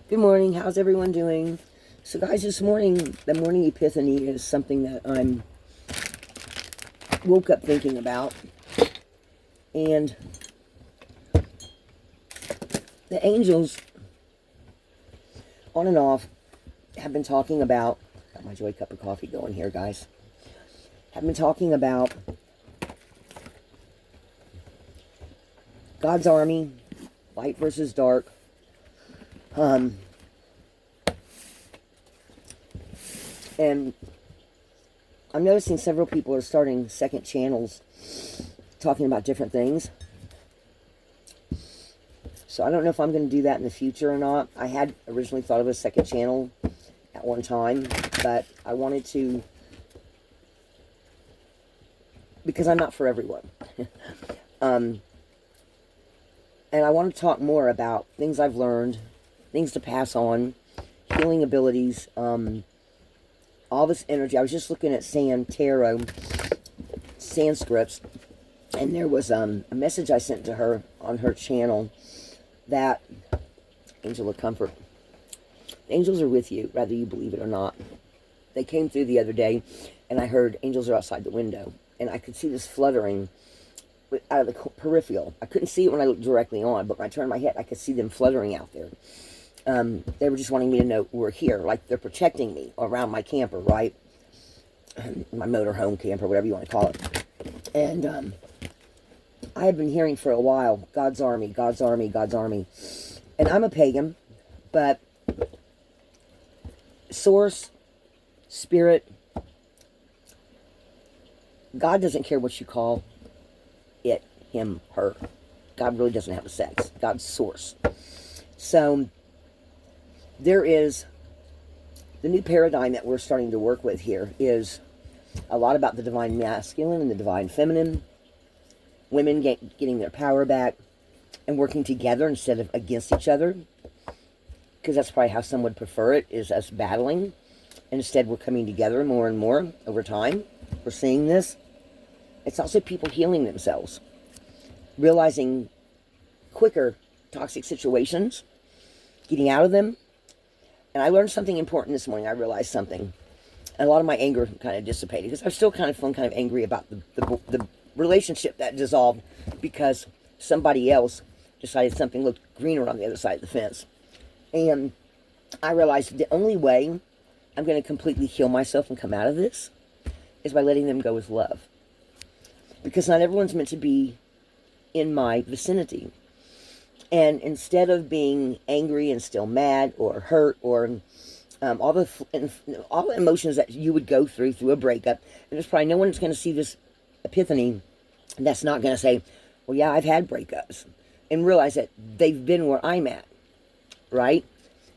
Good morning. How's everyone doing? So, guys, this morning, the morning epiphany is something that I'm woke up thinking about. And the angels, on and off, have been talking about, got my joy cup of coffee going here, guys, have been talking about God's army, light versus dark. And I'm noticing several people are starting second channels talking about different things. So I don't know if I'm going to do that in the future or not. I had originally thought of a second channel at one time, but I wanted to, because I'm not for everyone. And I want to talk more about things I've learned, things to pass on, healing abilities, all this energy. I was just looking at Tarot, Sanskrit, and there was a message I sent to her on her channel that, Angel of Comfort, angels are with you, whether you believe it or not. They came through the other day, and I heard angels are outside the window, and I could see this fluttering out of the peripheral. I couldn't see it when I looked directly on, but when I turned my head, I could see them fluttering out there. They were just wanting me to know we're here, like they're protecting me around my camper, right? My motorhome camper, whatever you want to call it. And I have been hearing for a while, God's army, God's army, God's army. And I'm a pagan, but source, spirit, God doesn't care what you call it, him, her. God really doesn't have a sex. God's source. So there is the new paradigm that we're starting to work with here is a lot about the divine masculine and the divine feminine, women getting their power back and working together instead of against each other, because that's probably how some would prefer it, is us battling. And instead we're coming together more and more over time. We're seeing this. It's also people healing themselves, realizing quicker toxic situations, getting out of them. And I learned something important this morning. I realized something. And a lot of my anger kind of dissipated, because I was still kind of feeling kind of angry about the relationship that dissolved because somebody else decided something looked greener on the other side of the fence. And I realized the only way I'm going to completely heal myself and come out of this is by letting them go with love. Because not everyone's meant to be in my vicinity. And instead of being angry and still mad or hurt or all the emotions that you would go through a breakup, and there's probably no one that's going to see this epiphany that's not going to say, well, yeah, I've had breakups, and realize that they've been where I'm at, right?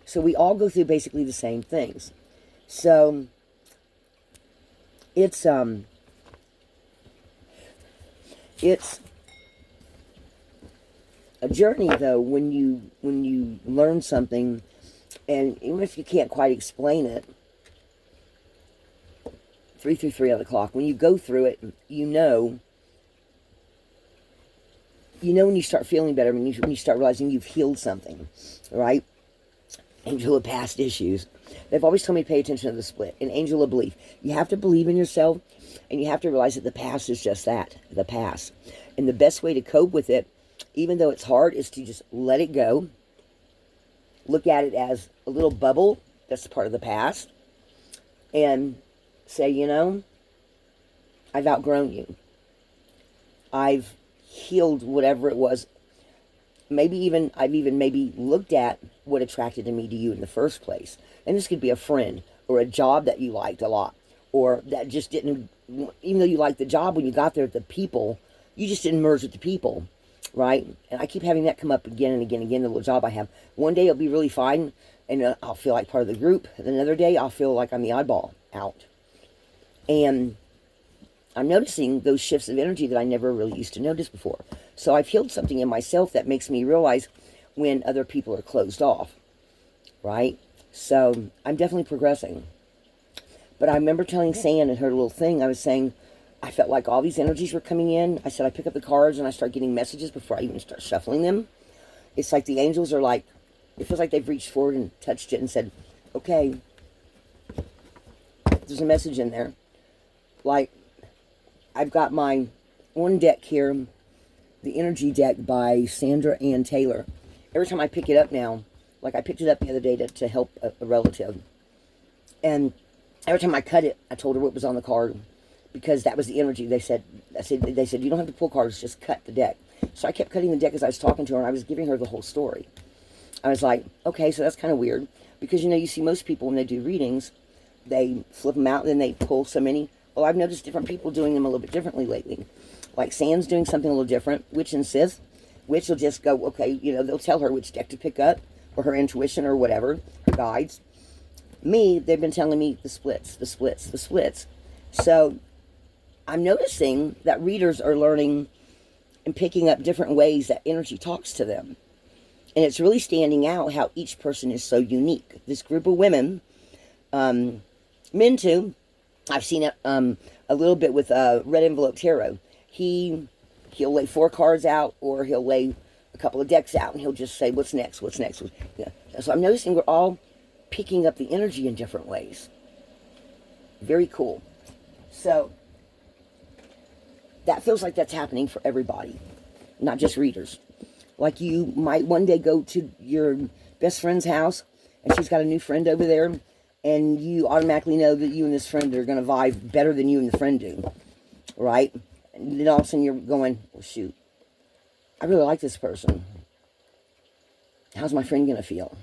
So we all go through basically the same things. So it's a journey, though, when you learn something, and even if you can't quite explain it, 3 out of the clock, when you go through it, you know when you start feeling better, when you start realizing you've healed something, right? Angel of past issues. They've always told me to pay attention to the split. An angel of belief. You have to believe in yourself, and you have to realize that the past is just that, the past. And the best way to cope with it, even though it's hard, is to just let it go. Look at it as a little bubble that's part of the past. And say, I've outgrown you. I've healed whatever it was. I've even maybe looked at what attracted me to you in the first place. And this could be a friend or a job that you liked a lot. Or that just didn't, even though you liked the job, when you got there, the people, you just didn't merge with the people. Right? And I keep having that come up again and again and again, the little job I have. One day it'll be really fine, and I'll feel like part of the group. And another day I'll feel like I'm the oddball out. And I'm noticing those shifts of energy that I never really used to notice before. So I've healed something in myself that makes me realize when other people are closed off. Right? So I'm definitely progressing. But I remember telling San in her little thing, I was saying, I felt like all these energies were coming in. I said, I pick up the cards and I start getting messages before I even start shuffling them. It's like the angels are like, it feels like they've reached forward and touched it and said, okay, there's a message in there. Like, I've got my one deck here, the Energy deck by Sandra Ann Taylor. Every time I pick it up now, like I picked it up the other day to help a relative. And every time I cut it, I told her what was on the card, because that was the energy. They said, you don't have to pull cards, just cut the deck. So I kept cutting the deck as I was talking to her, and I was giving her the whole story. I was like, okay, so that's kind of weird, because, you know, you see most people when they do readings, they flip them out and then they pull so many. Well, I've noticed different people doing them a little bit differently lately. Like Sam's doing something a little different. Witch and Sith. Witch will just go, okay, you know, they'll tell her which deck to pick up, or her intuition or whatever, her guides. Me, they've been telling me the splits, the splits, the splits. So I'm noticing that readers are learning and picking up different ways that energy talks to them. And it's really standing out how each person is so unique. This group of women, men too, I've seen it a little bit with Red Envelope Tarot. He'll lay 4 cards out, or he'll lay a couple of decks out, and he'll just say, what's next, what's next? Yeah. So I'm noticing we're all picking up the energy in different ways. Very cool. So that feels like that's happening for everybody, not just readers. Like, you might one day go to your best friend's house, and she's got a new friend over there, and you automatically know that you and this friend are going to vibe better than you and the friend do, right? And then all of a sudden you're going, well, shoot, I really like this person. How's my friend going to feel?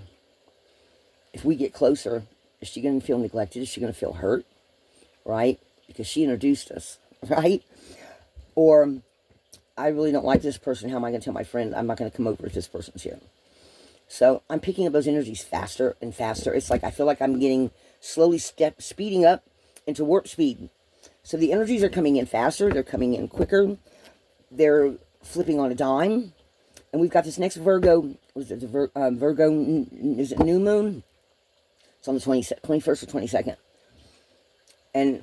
If we get closer, is she going to feel neglected? Is she going to feel hurt? Right? Because she introduced us, right? Or, I really don't like this person. How am I going to tell my friend I'm not going to come over if this person's here? So I'm picking up those energies faster and faster. It's like I feel like I'm getting slowly speeding up into warp speed. So the energies are coming in faster. They're coming in quicker. They're flipping on a dime. And we've got this next Virgo. Was it the Virgo? Is it new moon? It's on the 21st or 22nd. And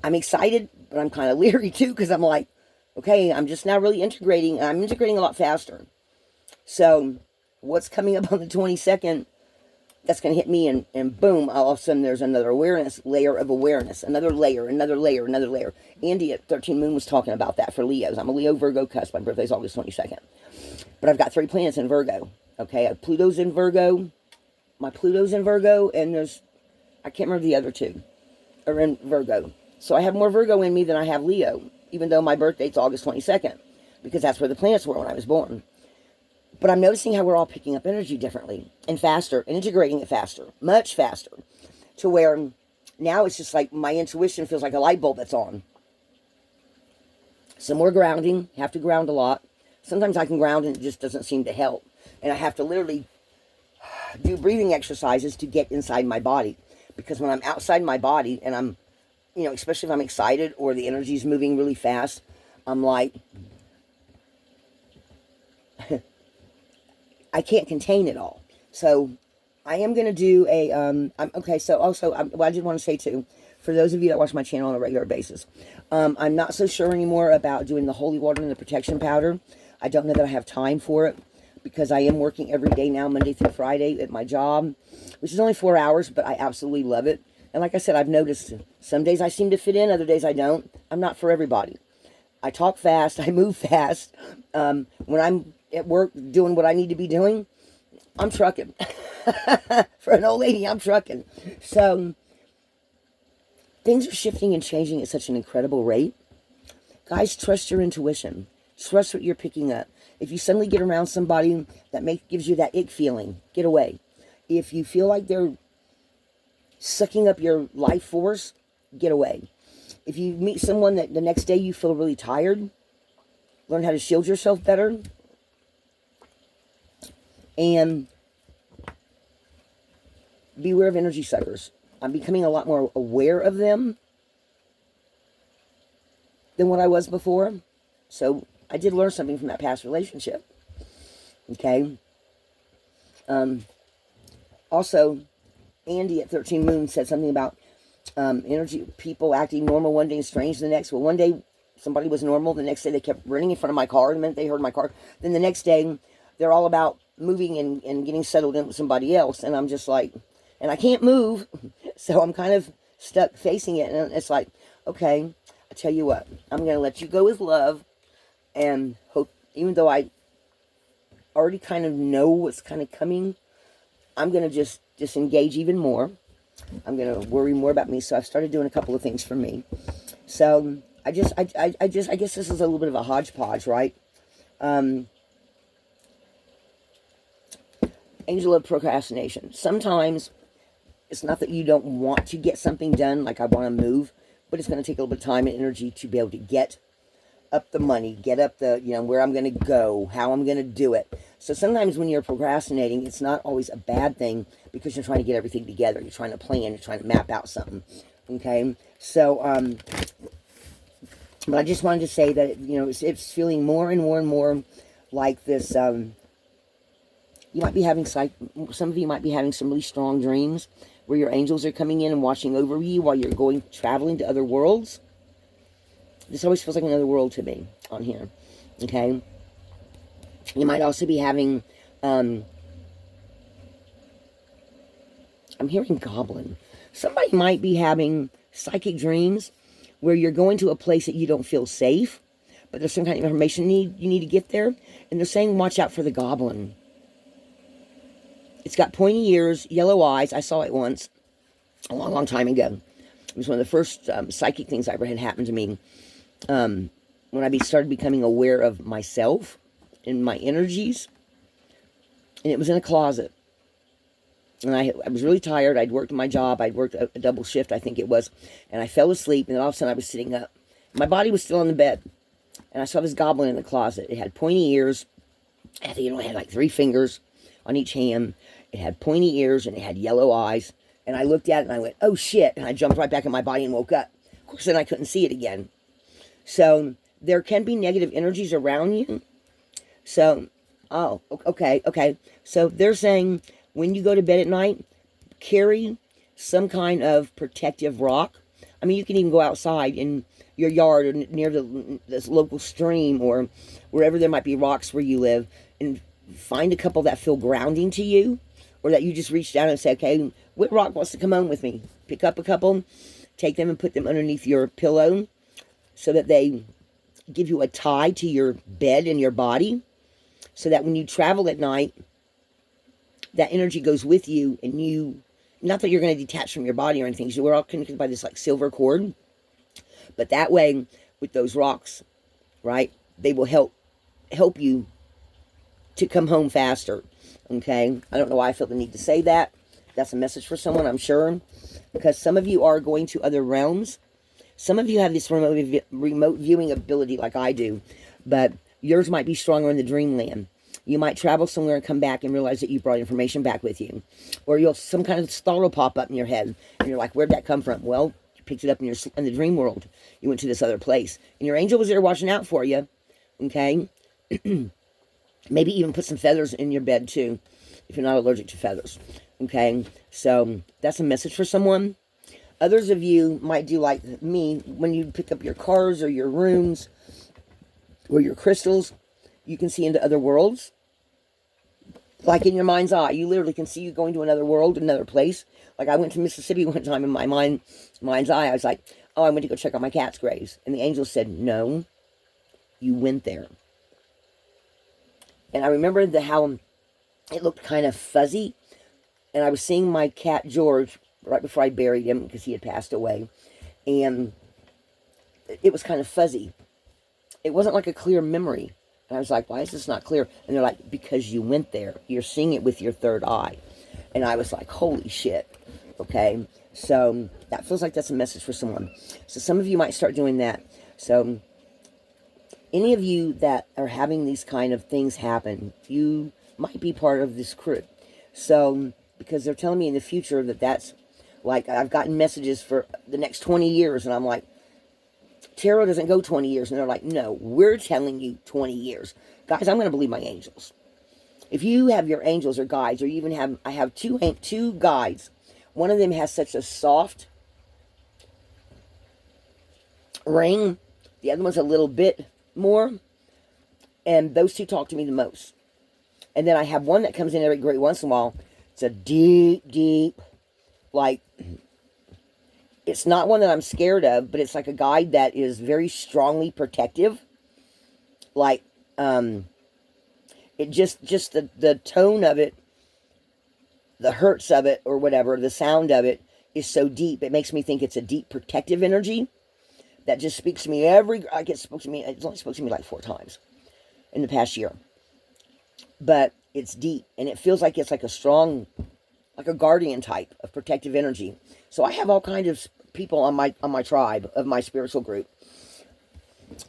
I'm excited, but I'm kind of leery too, because I'm like, okay, I'm just now really integrating. I'm integrating a lot faster. So what's coming up on the 22nd, that's going to hit me, and boom, all of a sudden there's another layer of awareness, another layer, another layer, another layer. Andy at 13 Moon was talking about that for Leos. I'm a Leo Virgo cusp. My birthday's August 22nd. But I've got 3 planets in Virgo. Okay, Pluto's in Virgo. My Pluto's in Virgo, and I can't remember the other 2 are in Virgo. So I have more Virgo in me than I have Leo, even though my birthday's August 22nd, because that's where the planets were when I was born. But I'm noticing how we're all picking up energy differently and faster and integrating it faster, much faster, to where now it's just like my intuition feels like a light bulb that's on. Some more grounding, have to ground a lot. Sometimes I can ground and it just doesn't seem to help. And I have to literally do breathing exercises to get inside my body. Because when I'm outside my body and I'm, you know, especially if I'm excited or the energy's moving really fast, I'm like, I can't contain it all. So I am going to do a, okay, so also, well, I did want to say too, for those of you that watch my channel on a regular basis, I'm not so sure anymore about doing the holy water and the protection powder. I don't know that I have time for it, because I am working every day now, Monday through Friday at my job, which is only 4 hours, but I absolutely love it. And like I said, I've noticed some days I seem to fit in, other days I don't. I'm not for everybody. I talk fast, I move fast. When I'm at work doing what I need to be doing, I'm trucking. For an old lady, I'm trucking. So things are shifting and changing at such an incredible rate. Guys, trust your intuition. Trust what you're picking up. If you suddenly get around somebody that gives you that ick feeling, get away. If you feel like they're sucking up your life force, get away. If you meet someone that the next day you feel really tired, learn how to shield yourself better. And beware of energy suckers. I'm becoming a lot more aware of them than what I was before. So I did learn something from that past relationship. Okay. Also, Andy at 13 Moon said something about energy, people acting normal one day and strange the next. Well, one day somebody was normal. The next day they kept running in front of my car. The minute they heard my car. Then the next day they're all about moving and getting settled in with somebody else, and I'm just like, and I can't move, so I'm kind of stuck facing it, and it's like, okay, I tell you what, I'm going to let you go with love, and hope, even though I already kind of know what's kind of coming, I'm going to just disengage even more. I'm going to worry more about me, so I've started doing a couple of things for me. So I guess this is a little bit of a hodgepodge, right? Angel of procrastination. Sometimes it's not that you don't want to get something done, like I want to move, but it's going to take a little bit of time and energy to be able to get up the money, get up the, where I'm going to go, how I'm going to do it. So sometimes when you're procrastinating, it's not always a bad thing because you're trying to get everything together. You're trying to plan, you're trying to map out something. Okay? So, but I just wanted to say that, it's feeling more and more and more like this, you might be having, some of you might be having some really strong dreams where your angels are coming in and watching over you while you're traveling to other worlds. This always feels like another world to me on here. Okay? You might also be having, I'm hearing goblin. Somebody might be having psychic dreams where you're going to a place that you don't feel safe, but there's some kind of information you need to get there, and they're saying watch out for the goblin. It's got pointy ears, yellow eyes. I saw it once, a long, long time ago. It was one of the first psychic things I ever had happen to me. When I started becoming aware of myself and my energies. And it was in a closet. And I was really tired. I'd worked my job. I'd worked a double shift, I think it was. And I fell asleep, and then all of a sudden I was sitting up. My body was still on the bed. And I saw this goblin in the closet. It had pointy ears. I think it had like 3 fingers on each hand. It had pointy ears, and it had yellow eyes. And I looked at it, and I went, oh, shit. And I jumped right back in my body and woke up. Of course, then I couldn't see it again. So there can be negative energies around you. So, oh, okay. So they're saying when you go to bed at night, carry some kind of protective rock. I mean, you can even go outside in your yard or near this local stream or wherever there might be rocks where you live, and find a couple that feel grounding to you, or that you just reach down and say, okay, what rock wants to come home with me? Pick up a couple, take them and put them underneath your pillow so that they give you a tie to your bed and your body, so that when you travel at night, that energy goes with you, and you, not that you're going to detach from your body or anything, so we're all connected by this like silver cord, but that way, with those rocks, right, they will help you to come home faster. Okay, I don't know why I feel the need to say that. That's a message for someone, I'm sure, because some of you are going to other realms. Some of you have this remote viewing ability like I do, but yours might be stronger in the dreamland. You might travel somewhere and come back and realize that you brought information back with you. Or some kind of thought will pop up in your head, and you're like, where'd that come from? Well, you picked it up in the dream world. You went to this other place, and your angel was there watching out for you, okay? Maybe even put some feathers in your bed, too, if you're not allergic to feathers, okay? So that's a message for someone. Others of you might do like me. When you pick up your cars or your rooms or your crystals, you can see into other worlds. Like in your mind's eye. You literally can see you going to another world, another place. Like I went to Mississippi one time in my mind's eye. I was like, oh, I went to go check out my cat's graves. And the angel said, no, you went there. And I remember how it looked kind of fuzzy. And I was seeing my cat, George, right before I buried him because he had passed away. And it was kind of fuzzy. It wasn't like a clear memory. And I was like, why is this not clear? And they're like, because you went there. You're seeing it with your third eye. And I was like, holy shit. Okay? So that feels like that's a message for someone. So some of you might start doing that. So any of you that are having these kind of things happen, you might be part of this crew. So, because they're telling me in the future that's, like, I've gotten messages for the next 20 years, and I'm like, tarot doesn't go 20 years. And they're like, no, we're telling you 20 years. Guys, I'm going to believe my angels. If you have your angels or guides, or you even have, I have two guides. One of them has such a soft ring. The other one's a little bit more. And those two talk to me the most. And then I have one that comes in every great once in a while. It's a deep, like, it's not one that I'm scared of, but it's like a guide that is very strongly protective. Like, it just the tone of it, the hertz of it, or whatever, the sound of it is so deep. It makes me think it's a deep protective energy that just speaks to me it's only spoke to me like 4 times in the past year. But it's deep, and it feels like it's like a strong, like a guardian type of protective energy. So I have all kinds of people on my tribe of my spiritual group.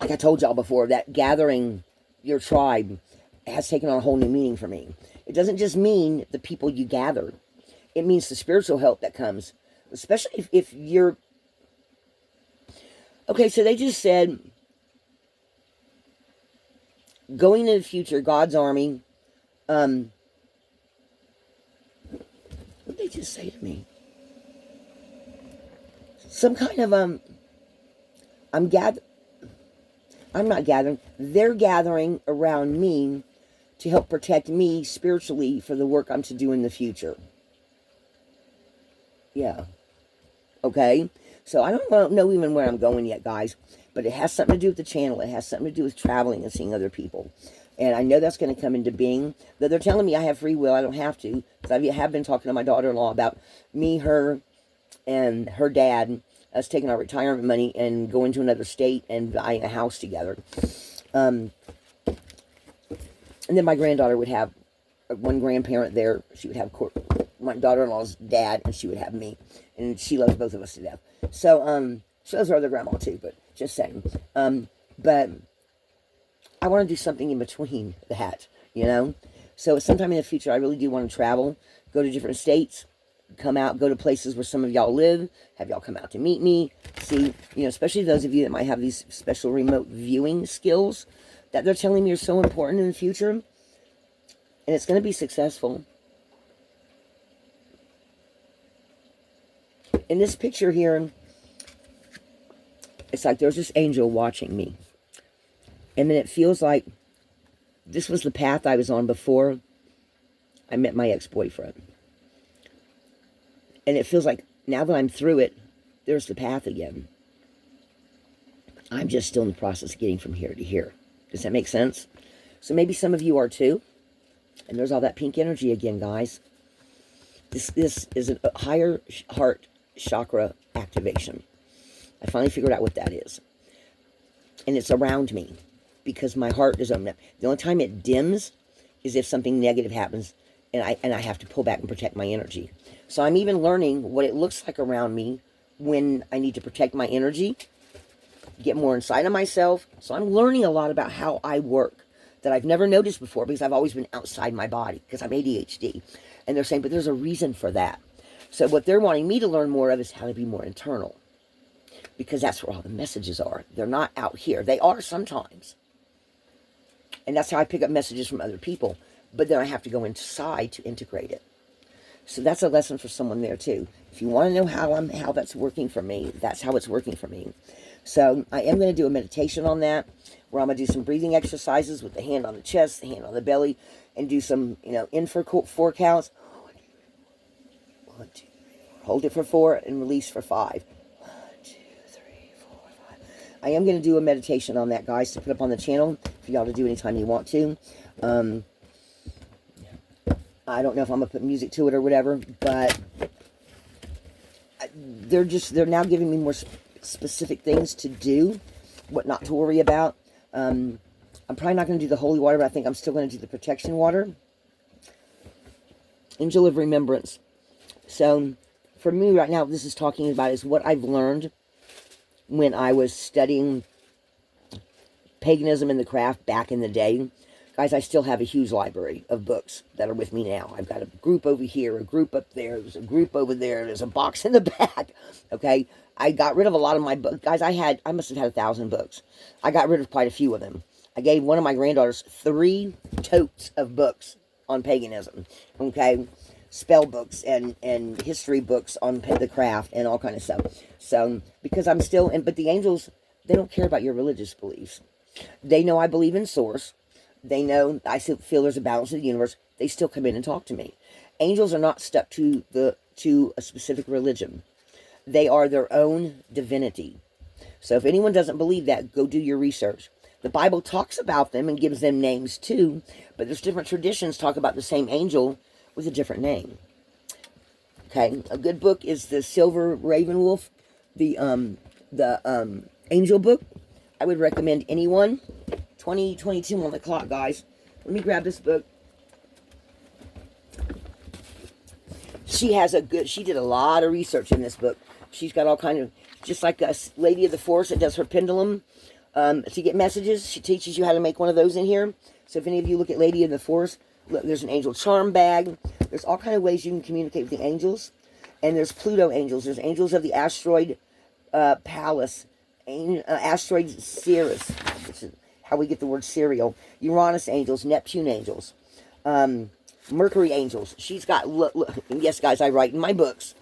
Like I told y'all before, that gathering your tribe has taken on a whole new meaning for me. It doesn't just mean the people you gather. It means the spiritual help that comes, especially if you're... Okay, so they just said, going into the future, God's army... what did they just say to me? Some kind of, I'm not gathering. They're gathering around me to help protect me spiritually for the work I'm to do in the future. Yeah. Okay? So I don't know even where I'm going yet, guys. But it has something to do with the channel. It has something to do with traveling and seeing other people. And I know that's going to come into being. Though they're telling me I have free will, I don't have to. Because I have been talking to my daughter-in-law about me, her, and her dad, us taking our retirement money and going to another state and buying a house together. And then my granddaughter would have one grandparent there. She would have my daughter-in-law's dad, and she would have me. And she loves both of us to death. So, she loves her other grandma too, but just saying. But I want to do something in between that, you know? So sometime in the future, I really do want to travel, go to different states, come out, go to places where some of y'all live, have y'all come out to meet me, see, you know, especially those of you that might have these special remote viewing skills that they're telling me are so important in the future, and it's going to be successful. In this picture here, it's like there's this angel watching me, and then it feels like this was the path I was on before I met my ex-boyfriend. And it feels like now that I'm through it, there's the path again. I'm just still in the process of getting from here to here. Does that make sense? So maybe some of you are too. And there's all that pink energy again, guys. This is a higher heart chakra activation. I finally figured out what that is. And it's around me because my heart is open up. The only time it dims is if something negative happens and I have to pull back and protect my energy. So I'm even learning what it looks like around me when I need to protect my energy, get more inside of myself. So I'm learning a lot about how I work that I've never noticed before because I've always been outside my body because I'm ADHD. And they're saying, but there's a reason for that. So what they're wanting me to learn more of is how to be more internal, because that's where all the messages are. They're not out here. They are sometimes. And that's how I pick up messages from other people. But then I have to go inside to integrate it. So that's a lesson for someone there too. If you want to know how that's working for me, that's how it's working for me. So I am going to do a meditation on that, where I'm going to do some breathing exercises with the hand on the chest, the hand on the belly, and do some, you know, in for 4 counts. 1, 2, 3, 4. Hold it for 4 and release for 5. 1, 2, 3, 4, 5. I am going to do a meditation on that, guys, to put up on the channel for y'all to do anytime you want to. I don't know if I'm going to put music to it or whatever, but they're now giving me more specific things to do, what not to worry about. I'm probably not going to do the holy water, but I think I'm still going to do the protection water. Angel of Remembrance. So for me right now, this is talking about is what I've learned when I was studying paganism and the craft back in the day. Guys, I still have a huge library of books that are with me now. I've got a group over here, a group up there, there's a group over there, there's a box in the back, okay? I got rid of a lot of my books. Guys, I must have had 1,000 books. I got rid of quite a few of them. I gave one of my granddaughters 3 totes of books on paganism, okay? Spell books and history books on the craft and all kind of stuff. So, because I'm still, but the angels, they don't care about your religious beliefs. They know I believe in source. They know I feel there's a balance in the universe. They still come in and talk to me. Angels are not stuck to a specific religion. They are their own divinity. So if anyone doesn't believe that, go do your research. The Bible talks about them and gives them names too, but there's different traditions talk about the same angel with a different name. Okay, a good book is the Silver Raven Wolf, the angel book. I would recommend anyone. 2022 on the clock, guys. Let me grab this book. She did a lot of research in this book. She's got all kind of, just like a Lady of the Force that does her pendulum to get messages. She teaches you how to make one of those in here. So if any of you look at Lady of the Force, look, there's an angel charm bag. There's all kind of ways you can communicate with the angels. And there's Pluto angels. There's angels of the asteroid Pallas, asteroid Sirius, which is how we get the word cereal. Uranus angels, Neptune angels, Mercury angels. She's got, yes, guys, I write in my books.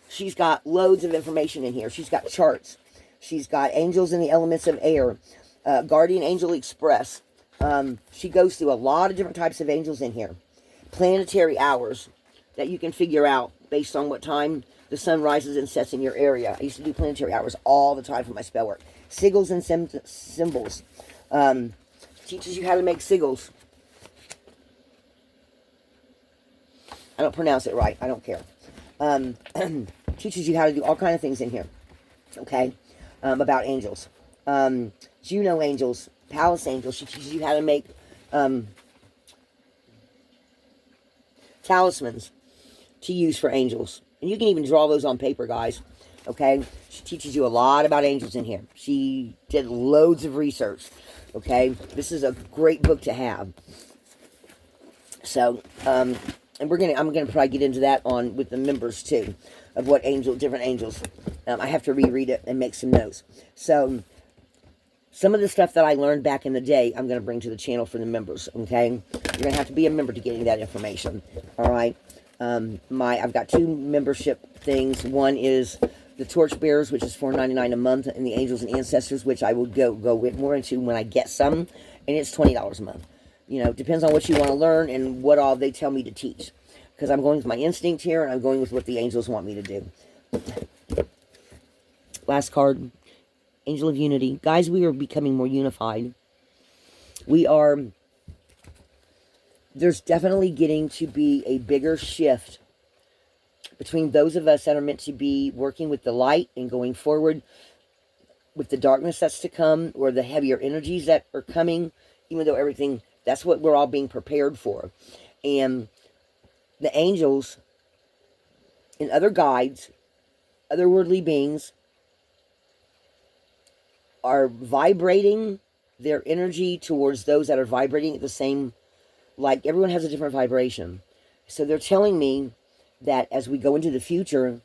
She's got loads of information in here. She's got charts. She's got angels in the elements of air, Guardian Angel Express. She goes through a lot of different types of angels in here. Planetary hours that you can figure out based on what time the sun rises and sets in your area. I used to do planetary hours all the time for my spell work. Sigils and symbols. Teaches you how to make sigils. I don't pronounce it right. I don't care. Teaches you how to do all kinds of things in here. Okay? About angels. Juno angels. Palace angels. She teaches you how to make talismans to use for angels. And you can even draw those on paper, guys. Okay? She teaches you a lot about angels in here. She did loads of research. Okay? This is a great book to have. So, and I'm gonna probably get into that with the members too, of what different angels. I have to reread it and make some notes. So, some of the stuff that I learned back in the day, I'm gonna bring to the channel for the members. Okay, you're gonna have to be a member to get any of that information. All right. I've got 2 membership things. One is the Torchbearers, which is $4.99 a month, and the Angels and Ancestors, which I will go more into when I get some, and it's $20 a month. You know, it depends on what you want to learn and what all they tell me to teach. Because I'm going with my instinct here, and I'm going with what the angels want me to do. Last card, Angel of Unity. Guys, we are becoming more unified. There's definitely getting to be a bigger shift between those of us that are meant to be working with the light and going forward with the darkness that's to come, or the heavier energies that are coming, even though everything, that's what we're all being prepared for. And the angels and other guides, otherworldly beings, are vibrating their energy towards those that are vibrating at the same, like everyone has a different vibration. So they're telling me that as we go into the future,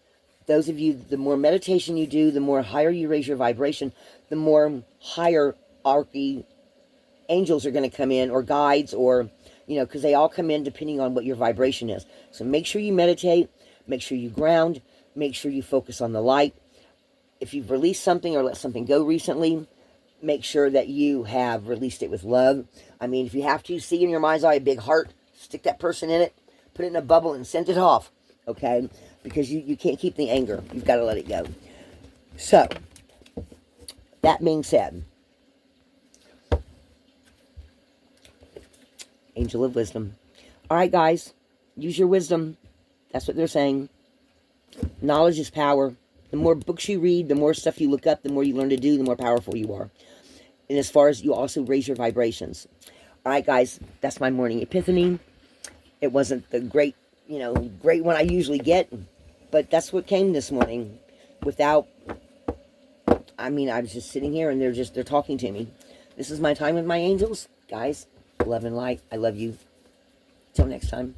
those of you, the more meditation you do, the more higher you raise your vibration, the more hierarchy angels are going to come in, or guides, or, you know, because they all come in depending on what your vibration is. So make sure you meditate, make sure you ground, make sure you focus on the light. If you've released something or let something go recently, make sure that you have released it with love. I mean, if you have to, see in your mind's eye a big heart, stick that person in it, put it in a bubble and send it off, okay? Because you can't keep the anger. You've got to let it go. So, that being said, Angel of Wisdom. All right, guys, use your wisdom. That's what they're saying. Knowledge is power. The more books you read, the more stuff you look up, the more you learn to do, the more powerful you are. And as far as you also raise your vibrations. All right, guys, that's my morning epiphany. It wasn't the great one I usually get, but that's what came this morning. I was just sitting here and they're talking to me. This is my time with my angels. Guys, love and light. I love you. Till next time.